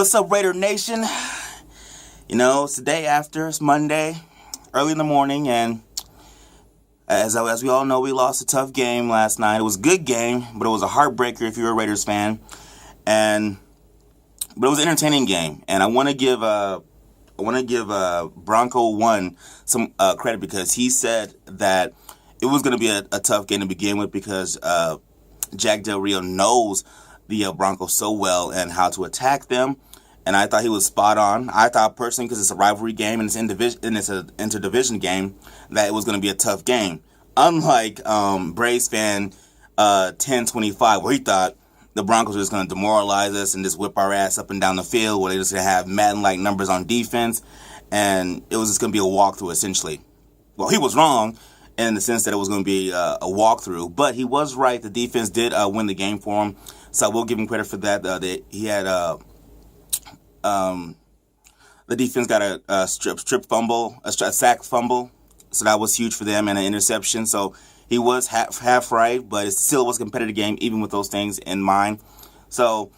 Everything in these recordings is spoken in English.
What's up, Raider Nation? It's the day after. It's Monday, early in the morning, and as we all know, we lost a tough game last night. It was a good game, but it was a heartbreaker if you're a Raiders fan. But it was an entertaining game, and I want to give Bronco One some credit because he said that it was going to be a tough game to begin with because Jack Del Rio knows the Broncos so well and how to attack them. And I thought he was spot on. I thought personally, because it's a rivalry game and it's an interdivision game, that it was going to be a tough game. Unlike Braves fan 1025, where he thought the Broncos were just going to demoralize us and just whip our ass up and down the field, where they're just going to have Madden-like numbers on defense, and it was just going to be a walkthrough, essentially. Well, he was wrong in the sense that it was going to be a walkthrough, but he was right. The defense did win the game for him, so I will give him credit for that. He had the defense got a strip fumble, a sack fumble, so that was huge for them, and an interception. So he was half right, but it still was a competitive game, even with those things in mind. So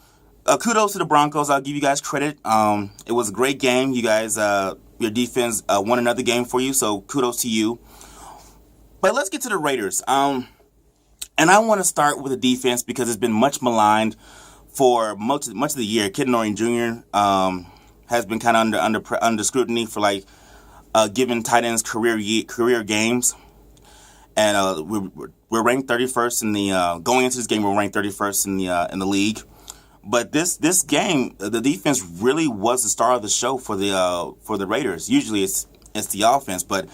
kudos to the Broncos. I'll give you guys credit. It was a great game. You guys, your defense won another game for you, so kudos to you. But let's get to the Raiders. And I want to start with the defense because it's been much maligned for much of the year. Kid Norton Jr. Has been kind of under scrutiny for giving tight ends career games, and we're ranked 31st in the going into this game. We're ranked 31st in the league, but this game the defense really was the star of the show for the Raiders. Usually it's the offense, but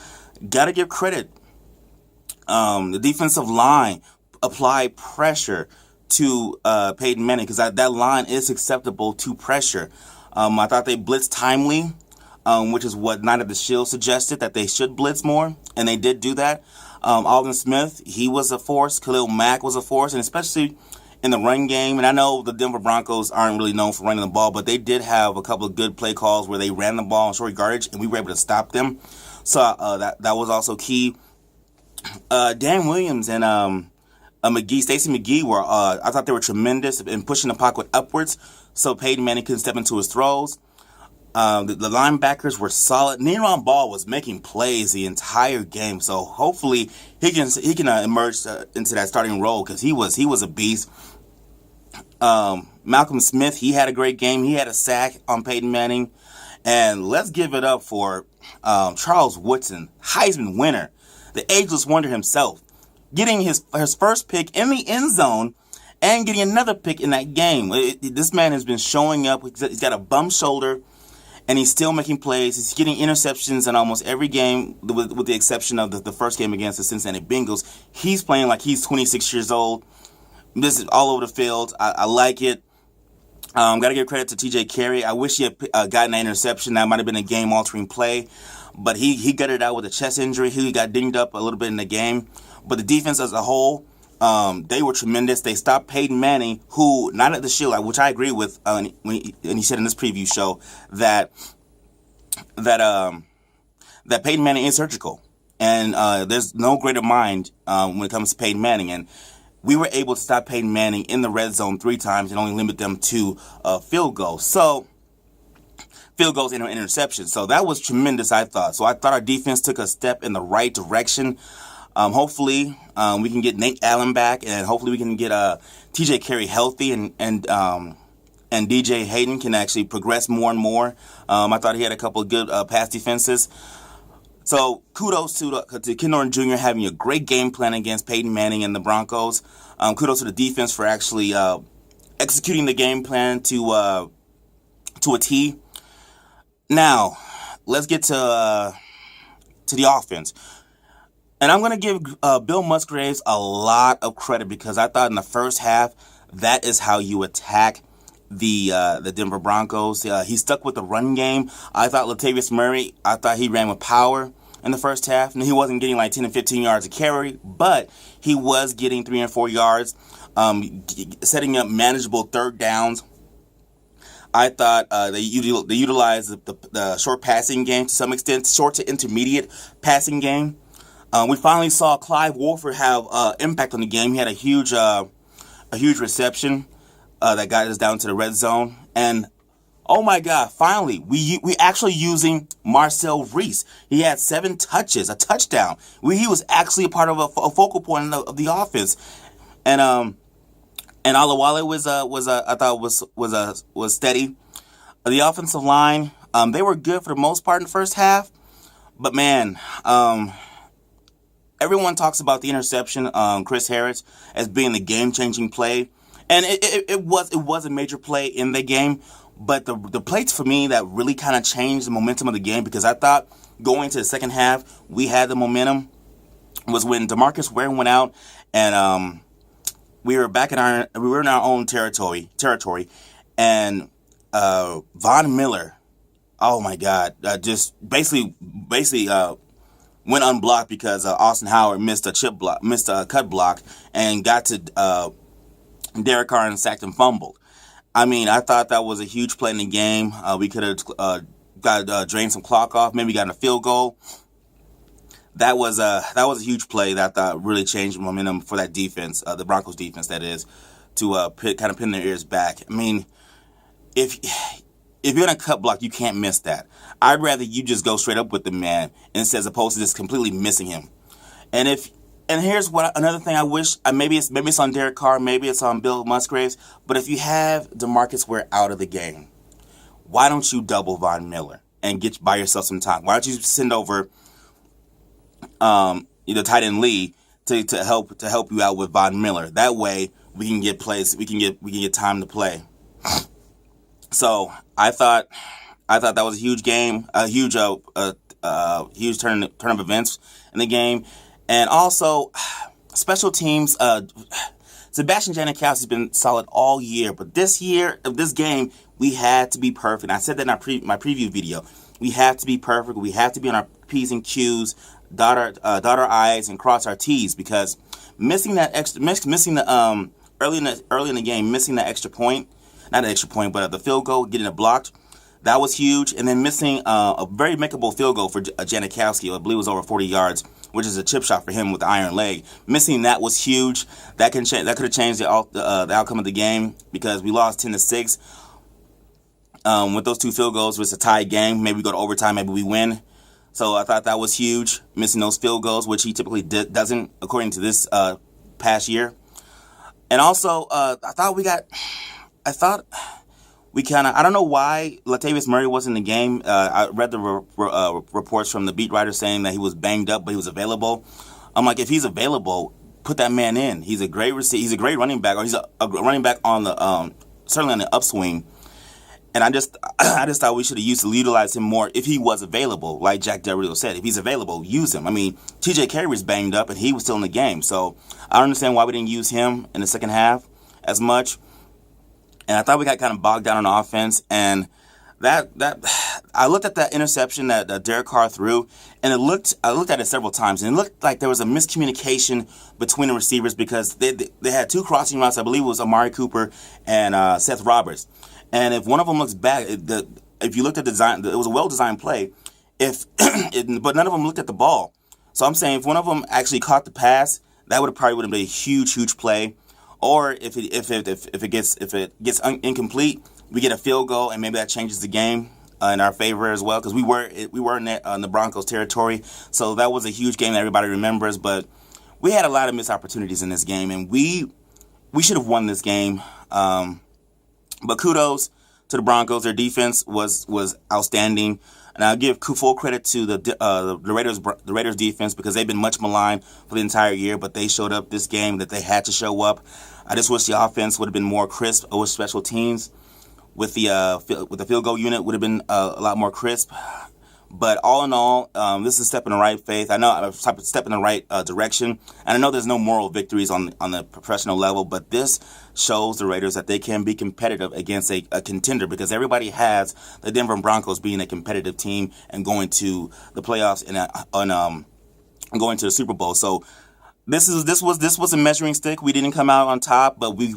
gotta give credit. The defensive line applied pressure to Peyton Manning because that line is acceptable to pressure. I thought they blitzed timely, which is what Night of the Shield suggested, that they should blitz more, and they did do that. Alden Smith, he was a force. Khalil Mack was a force, and especially in the run game. And I know the Denver Broncos aren't really known for running the ball, but they did have a couple of good play calls where they ran the ball in short yardage, and we were able to stop them. So that was also key. Dan Williams and Stacey McGee were, I thought they were tremendous in pushing the pocket upwards so Peyton Manning couldn't step into his throws. The linebackers were solid. Neron Ball was making plays the entire game, so hopefully he can emerge into that starting role because he was a beast. Malcolm Smith, he had a great game. He had a sack on Peyton Manning. And let's give it up for Charles Woodson, Heisman winner, the ageless wonder himself, getting his first pick in the end zone and getting another pick in that game. This man has been showing up. He's got a bum shoulder, and he's still making plays. He's getting interceptions in almost every game, with the exception of the first game against the Cincinnati Bengals. He's playing like he's 26 years old. This is all over the field. I like it. Got to give credit to T.J. Carey. I wish he had gotten that interception. That might have been a game-altering play, but he got it out with a chest injury. He got dinged up a little bit in the game. But the defense as a whole, they were tremendous. They stopped Peyton Manning, who, not at the Shield, which I agree with, and he said in this preview show that Peyton Manning is surgical. And there's no greater mind when it comes to Peyton Manning. And we were able to stop Peyton Manning in the red zone 3 times and only limit them to field goals. So, field goals and interceptions. So that was tremendous, I thought. So I thought our defense took a step in the right direction. Hopefully, we can get Nate Allen back, and hopefully we can get T.J. Carey healthy, and DJ Hayden can actually progress more and more. I thought he had a couple of good pass defenses. So kudos to Kid Norton Jr. having a great game plan against Peyton Manning and the Broncos. Kudos to the defense for actually executing the game plan to a T. Now, let's get to the offense. And I'm going to give Bill Musgraves a lot of credit because I thought in the first half, that is how you attack the Denver Broncos. He stuck with the run game. I thought Latavius Murray, he ran with power in the first half. And he wasn't getting like 10 and 15 yards a carry, but he was getting 3 and 4 yards, setting up manageable third downs. I thought they utilized the short passing game to some extent, short to intermediate passing game. We finally saw Clive Wolford have impact on the game. He had a huge reception that got us down to the red zone. And Oh my God! Finally, we actually using Marcel Reese. He had 7 touches, a touchdown. He was actually a part of a focal point of the offense, and Alawale was I thought was steady. The offensive line, they were good for the most part in the first half, but man, everyone talks about the interception, Chris Harris, as being the game-changing play, and it was a major play in the game. But the plays for me that really kind of changed the momentum of the game, because I thought going to the second half we had the momentum, was when DeMarcus Ware went out, and we were in our own territory, and Von Miller, oh my God, just basically went unblocked because Austin Howard missed a cut block, and got to Derek Carr and sacked and fumbled. I mean, I thought that was a huge play in the game. We could have drained some clock off, maybe gotten a field goal. That was a huge play that I thought really changed the momentum for that defense, the Broncos defense, that is, to kind of pin their ears back. I mean, if you're in a cut block, you can't miss that. I'd rather you just go straight up with the man, as opposed to just completely missing him. And here's another thing I wish, maybe it's on Derek Carr, maybe it's on Bill Musgraves, but if you have DeMarcus Ware out of the game, why don't you double Von Miller and buy yourself some time? Why don't you send over either tight end Lee to help you out with Von Miller? That way we can get plays, we can get time to play. So I thought that was a huge game, a huge turn of events in the game. And also, special teams, Sebastian Janikowski has been solid all year. But this game, we had to be perfect. I said that in my preview video. We have to be perfect. We have to be on our P's and Q's, dot our I's and cross our T's, because missing the early in the game, missing that extra point, not an extra point, but the field goal, getting it blocked, that was huge. And then missing a very makeable field goal for Janikowski, I believe it was over 40 yards, which is a chip shot for him with the iron leg. Missing that was huge. That could have changed the outcome of the game, because we lost 10-6. With those 2 field goals, it was a tie game. Maybe we go to overtime, maybe we win. So I thought that was huge, missing those field goals, which he typically doesn't, according to this past year. And also, I don't know why Latavius Murray wasn't in the game. I read the reports from the beat writer saying that he was banged up, but he was available. I'm like, if he's available, put that man in. He's a great receiver. He's a great running back, or he's a running back on the certainly on the upswing. And I just thought we should have utilized him more if he was available. Like Jack Del Rio said, if he's available, use him. I mean, T.J. Carey was banged up, and he was still in the game. So I don't understand why we didn't use him in the second half as much. And I thought we got kind of bogged down on offense. And that I looked at that interception that Derek Carr threw, and I looked at it several times, and it looked like there was a miscommunication between the receivers, because they had 2 crossing routes. I believe it was Amari Cooper and Seth Roberts. And if one of them looks back, if you looked at the design, it was a well-designed play. But none of them looked at the ball. So I'm saying if one of them actually caught the pass, that would have been a huge play. Or if it gets incomplete, we get a field goal, and maybe that changes the game in our favor as well, because we were in the Broncos territory. So that was a huge game that everybody remembers. But we had a lot of missed opportunities in this game, and we should have won this game. But kudos to the Broncos. Their defense was outstanding, and I'll give full credit to the Raiders defense, because they've been much maligned for the entire year, but they showed up this game that they had to show up. I just wish the offense would have been more crisp with special teams. With the field goal unit would have been a lot more crisp. But all in all, this is a step in the right faith. I know a step in the right direction. And I know there's no moral victories on the professional level, but this shows the Raiders that they can be competitive against a contender, because everybody has the Denver Broncos being a competitive team and going to the playoffs and going to the Super Bowl. So this was a measuring stick. We didn't come out on top, but we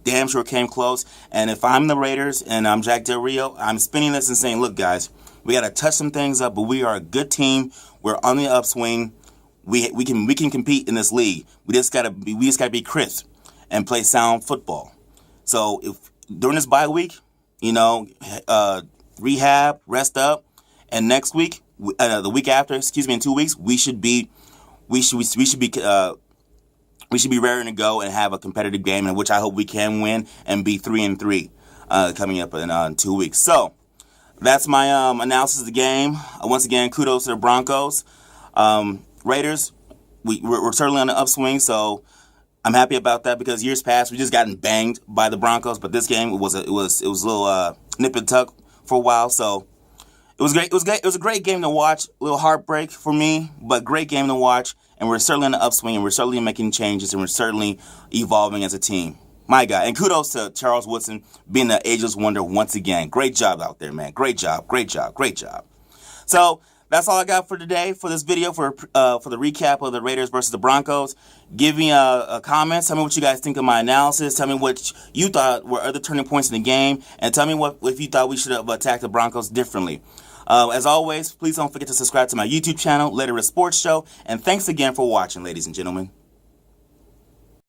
damn sure came close. And if I'm the Raiders and I'm Jack Del Rio, I'm spinning this and saying, look, guys, we got to touch some things up, but we are a good team. We're on the upswing. We can compete in this league. We just gotta be crisp and play sound football. So if during this bye week, you know, rehab, rest up, and next week, the week after, excuse me, in 2 weeks, we should be raring to go and have a competitive game, in which I hope we can win and be 3-3 coming up in 2 weeks. So that's my analysis of the game. Once again, kudos to the Broncos. Raiders, we're certainly on the upswing, so I'm happy about that, because years past we just gotten banged by the Broncos, but this game it was a little nip and tuck for a while, so it was great. It was a great game to watch. A little heartbreak for me, but great game to watch. And we're certainly on the upswing, and we're certainly making changes, and we're certainly evolving as a team. My God. And kudos to Charles Woodson being the ageless wonder once again. Great job out there, man. Great job. Great job. Great job. So that's all I got for today for this video for the recap of the Raiders versus the Broncos. Give me a comment. Tell me what you guys think of my analysis. Tell me what you thought were other turning points in the game, and tell me what if you thought we should have attacked the Broncos differently. As always, please don't forget to subscribe to my YouTube channel, Later Sports Show, and thanks again for watching, ladies and gentlemen.